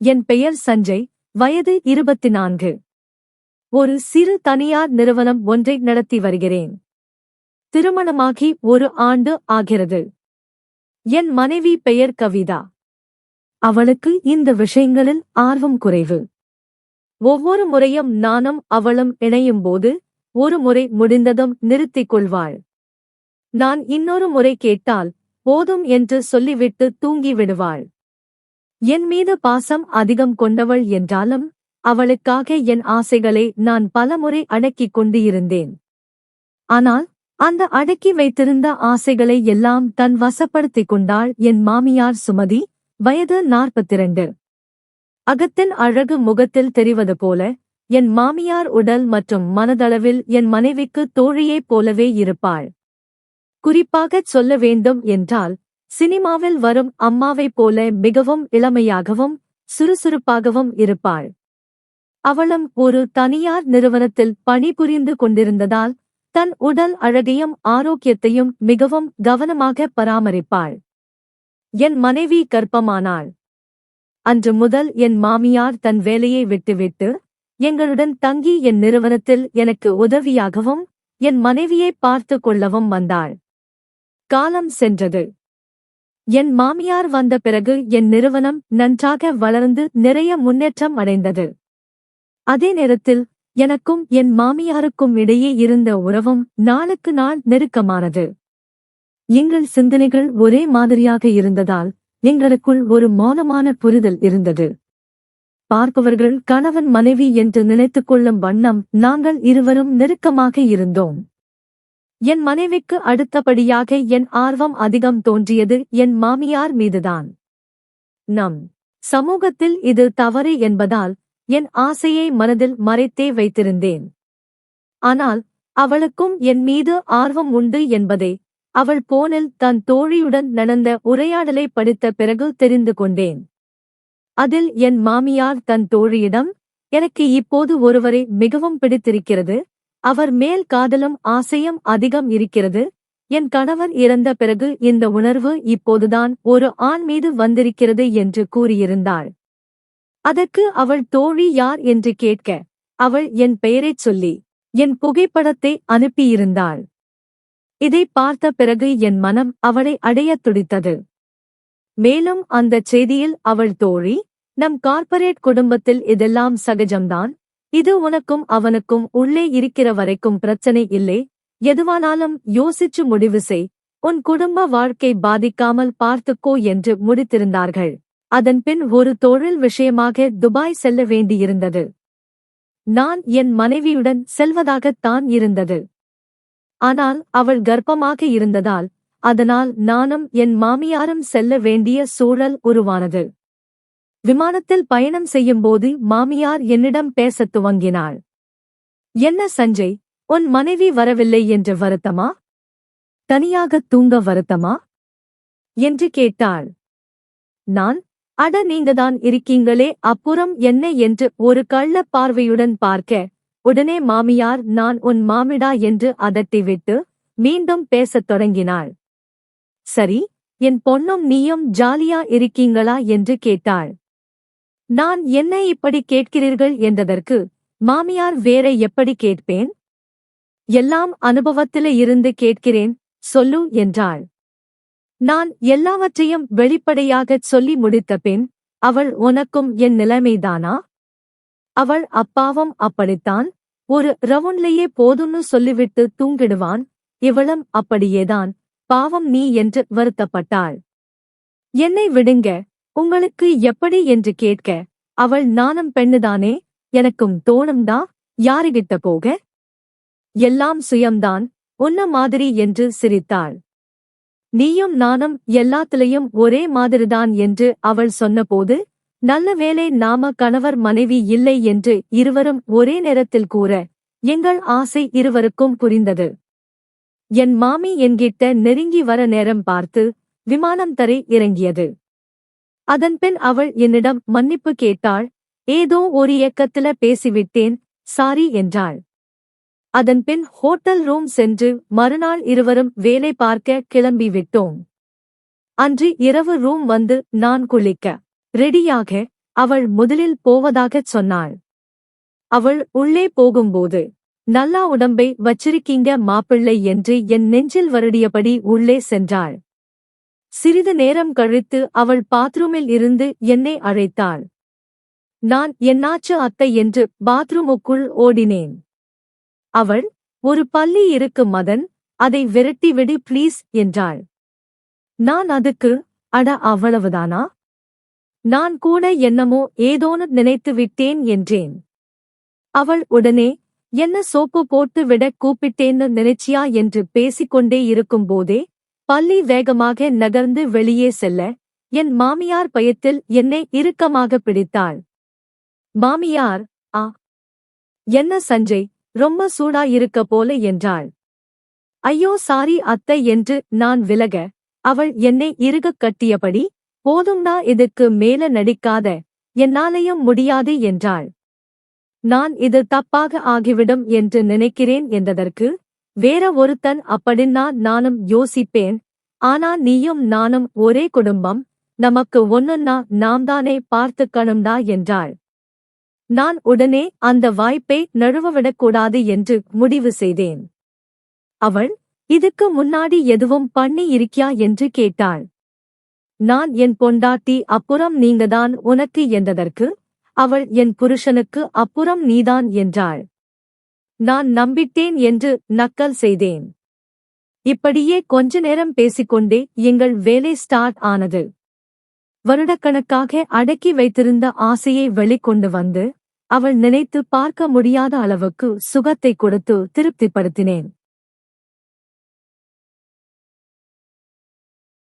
என் பெயர் சஞ்சய், வயது 24. ஒரு சிறு தனியார் நிறுவனம் ஒன்றை நடத்தி வருகிறேன். திருமணமாகி 1 ஆண்டு ஆகிறது. என் மனைவி பெயர் கவிதா. அவளுக்கு இந்த விஷயங்களில் ஆர்வம் குறைவு. ஒவ்வொரு முறையும் நானும் அவளும் இணையும்போது ஒரு முறை முடிந்ததும் நிறுத்திக் கொள்வாள். நான் இன்னொரு முறை கேட்டால் போதும் என்று சொல்லிவிட்டு தூங்கி விடுவாள். என் மீது பாசம் அதிகம் கொண்டவள் என்றாலும் அவளுக்காக என் ஆசைகளை நான் பலமுறை அடக்கிக் கொண்டு இருந்தேன். ஆனால் அந்த அடக்கி வைத்திருந்த ஆசைகளை எல்லாம் தன் வசப்படுத்திக் கொண்டாள் என் மாமியார் சுமதி, வயது 42. அகத்தின் அழகு முகத்தில் தெரிவது போல என் மாமியார் உடல் மற்றும் மனதளவில் என் மனைவிக்கு தோழியைப் போலவே இருப்பாள். குறிப்பாகச் சொல்ல வேண்டும் என்றால் சினிமாவில் வரும் அம்மாவைப் போல மிகவும் இளமையாகவும் சுறுசுறுப்பாகவும் இருப்பாள். அவளும் ஒரு தனியார் நிறுவனத்தில் பணிபுரிந்து கொண்டிருந்ததால் தன் உடல் அழகையும் ஆரோக்கியத்தையும் மிகவும் கவனமாக பராமரிப்பாள். என் மனைவி கர்ப்பமானாள். அன்று முதல் என் மாமியார் தன் வேலையை விட்டுவிட்டு எங்களுடன் தங்கி என் நிறுவனத்தில் எனக்கு உதவியாகவும் என் மனைவியை பார்த்து கொள்ளவும் வந்தாள். காலம் சென்றது. என் மாமியார் வந்த பிறகு என் நிறுவனம் நன்றாக வளர்ந்து நிறைய முன்னேற்றம் அடைந்தது. அதே நேரத்தில் எனக்கும் என் மாமியாருக்கும் இடையே இருந்த உறவும் நாளுக்கு நாள் நெருக்கமானது. எங்கள் சிந்தனைகள் ஒரே மாதிரியாக இருந்ததால் எங்களுக்குள் ஒரு மௌனமான புரிதல் இருந்தது. பார்ப்பவர்கள் கணவன் மனைவி என்று நினைத்துக் கொள்ளும் வண்ணம் நாங்கள் இருவரும் நெருக்கமாக இருந்தோம். என் மனைவிக்கு அடுத்தபடியாக என் ஆர்வம் அதிகம் தோன்றியது என் மாமியார் மீதுதான். நம் சமூகத்தில் இது தவறு என்பதால் என் ஆசையை மனதில் மறைத்தே வைத்திருந்தேன். ஆனால் அவளுக்கும் என் மீது ஆர்வம் உண்டு என்பதை அவள் போனில் தன் தோழியுடன் நடந்த உரையாடலை படித்த பிறகு தெரிந்து கொண்டேன். அதில் என் மாமியார் தன் தோழியிடம், எனக்கு இப்போது ஒருவரை மிகவும் பிடித்திருக்கிறது, அவர் மேல் காதலும் ஆசையும் அதிகம் இருக்கிறது, என் கணவர் இறந்த பிறகு இந்த உணர்வு இப்போதுதான் ஒரு ஆண் மீது வந்திருக்கிறது என்று கூறியிருந்தாள். அதற்கு அவள் தோழி யார் என்று கேட்க அவள் என் பெயரைச் சொல்லி என் புகைப்படத்தை அனுப்பியிருந்தாள். இதை பார்த்த பிறகு என் மனம் அவளை அடையத் துடித்தது. மேலும் அந்தச் செய்தியில் அவள் தோழி, நம் கார்ப்பரேட் குடும்பத்தில் இதெல்லாம் சகஜம்தான், இது உனக்கும் அவனுக்கும் உள்ளே இருக்கிற வரைக்கும் பிரச்சனை இல்லை, எதுவானாலும் யோசிச்சு முடிவு செய், உன் குடும்ப வாழ்க்கை பாதிக்காமல் பார்த்துக்கோ என்று முடித்திருந்தார்கள். அதன்பின் ஒரு தொழில் விஷயமாக துபாய் செல்ல வேண்டியிருந்தது. நான் என் மனைவியுடன் செல்வதாகத்தான் இருந்தது. ஆனால் அவள் கர்ப்பமாக இருந்ததால் அதனால் நானும் என் மாமியாரும் செல்ல வேண்டிய சூழல் உருவானது. விமானத்தில் பயணம் செய்யும்போது மாமியார் என்னிடம் பேசத் துவங்கினாள். என்ன சஞ்சய், உன் மனைவி வரவில்லை என்று வருத்தமா? தனியாக தூங்க வருத்தமா என்று கேட்டாள். நான், அட நீங்கதான் இருக்கீங்களே, அப்புறம் என்ன என்று ஒரு கள்ள பார்வையுடன் பார்க்க உடனே மாமியார் நான் உன் மாமிடா என்று அதட்டிவிட்டு மீண்டும் பேசத் தொடங்கினாள். சரி, என் பொண்ணும் நீயும் ஜாலியா இருக்கீங்களா என்று கேட்டாள். நான் என்ன இப்படி கேட்கிறீர்கள் என்றதற்கு மாமியார் வேற எப்படி கேட்பேன்? எல்லாம் அனுபவத்தில இருந்து கேட்கிறேன், சொல்லு என்றாள். நான் எல்லாவற்றையும் வெளிப்படையாகச் சொல்லி முடித்த பின், அவள் உனக்கும் என் நிலைமைதானா? அவள் அப்பாவும் அப்படித்தான், ஒரு ரவுண்ட்லேயே போதும்னு சொல்லிவிட்டு தூங்கிடுவான், இவளும் அப்படியேதான், பாவம் நீ என்று வருத்தப்பட்டாள். என்னை விடுங்க, உங்களுக்கு எப்படி என்று கேட்க அவள், நானும் பெண்ணுதானே, எனக்கும் தோணும்டா, யாருகிட்ட போக, எல்லாம் சுயம்தான், உன்ன மாதிரி என்று சிரித்தாள். நீயும் நானும் எல்லாத்திலையும் ஒரே மாதிரிதான் என்று அவள் சொன்னபோது, நல்ல வேளை நாம கணவர் மனைவி இல்லை என்று இருவரும் ஒரே நேரத்தில் கூற எங்கள் ஆசை இருவருக்கும் புரிந்தது. என் மாமி என்கிட்ட நெருங்கி வர நேரம் பார்த்து விமானம் தரை இறங்கியது. அதன்பின் அவள் என்னிடம் மன்னிப்பு கேட்டாள். ஏதோ ஒரு ஏக்கத்தில பேசிவிட்டேன், சாரி என்றாள். அதன்பின் ஹோட்டல் ரூம் சென்று மறுநாள் இருவரும் வேலை பார்க்க கிளம்பிவிட்டோம். அன்று இரவு ரூம் வந்து நான் குளிக்க ரெடியாக அவள் முதலில் போவதாகச் சொன்னாள். அவள் உள்ளே போகும்போது, நல்லா உடம்பை வச்சிருக்கீங்க மாப்பிள்ளை என்று என் நெஞ்சில் வருடியபடி உள்ளே சென்றாள். சிறிது நேரம் கழித்து அவள் பாத்ரூமில் இருந்து என்னை அழைத்தாள். நான் என்னாச்சு அத்தை என்று பாத்ரூமுக்குள் ஓடினேன். அவள், ஒரு பல்லி இருக்கு மதன், அதை விரட்டி விடு ப்ளீஸ் என்றாள். நான் அதுக்கு, அட அவ்வளவுதானா? நான் கூட என்னமோ ஏதோன்னு நினைத்து விட்டேன் என்றேன். அவள் உடனே, என்ன சோப்பு போட்டு விட கூப்பிட்டேன்னு நினைச்சியா என்று பேசிக்கொண்டே இருக்கும்போதே பல்லி வேகமாக நகர்ந்து வெளியே செல்ல என் மாமியார் பயத்தில் என்னை இறுக்கமாக பிடித்தாள். மாமியார், ஆ, என்ன சஞ்சய், ரொம்ப சூடா இருக்க போல என்றாள். ஐயோ சாரி அத்தை என்று நான் விலக, அவள் என்னை இறுகக் கட்டியபடி, போதும்டா இதுக்கு மேல நடிக்காத, என்னாலையும் முடியாது என்றாள். நான் இது தப்பாக ஆகிவிடும் என்று நினைக்கிறேன் என்றதற்கு, வேற ஒருத்தன் அப்படின்னா நானும் யோசிப்பேன், ஆனா நீயும் நானும் ஒரே குடும்பம், நமக்கு ஒண்ணுன்னா நாம்தானே பார்த்துக்கணும்டா என்றாள். நான் உடனே அந்த வாய்ப்பை நழுவவிடக்கூடாது என்று முடிவு செய்தேன். அவள், இதுக்கு முன்னாடி எதுவும் பண்ணி இருக்கியா என்று கேட்டாள். நான் என் பொண்டாட்டி அப்புறம் நீங்கதான் உனக்கு என்றதற்கு, அவள் என் புருஷனுக்கு அப்புறம் நீதான் என்றாள். நான் நம்பிட்டேன் என்று நக்கல் செய்தேன். இப்படியே கொஞ்ச நேரம் பேசிக்கொண்டே எங்கள் வேலை ஸ்டார்ட் ஆனது. வருடக்கணக்காக அடக்கி வைத்திருந்த ஆசையை வெளிக்கொண்டு வந்து, அவள் நினைத்து பார்க்க முடியாத அளவுக்கு சுகத்தை கொடுத்து திருப்திப்படுத்தினேன்.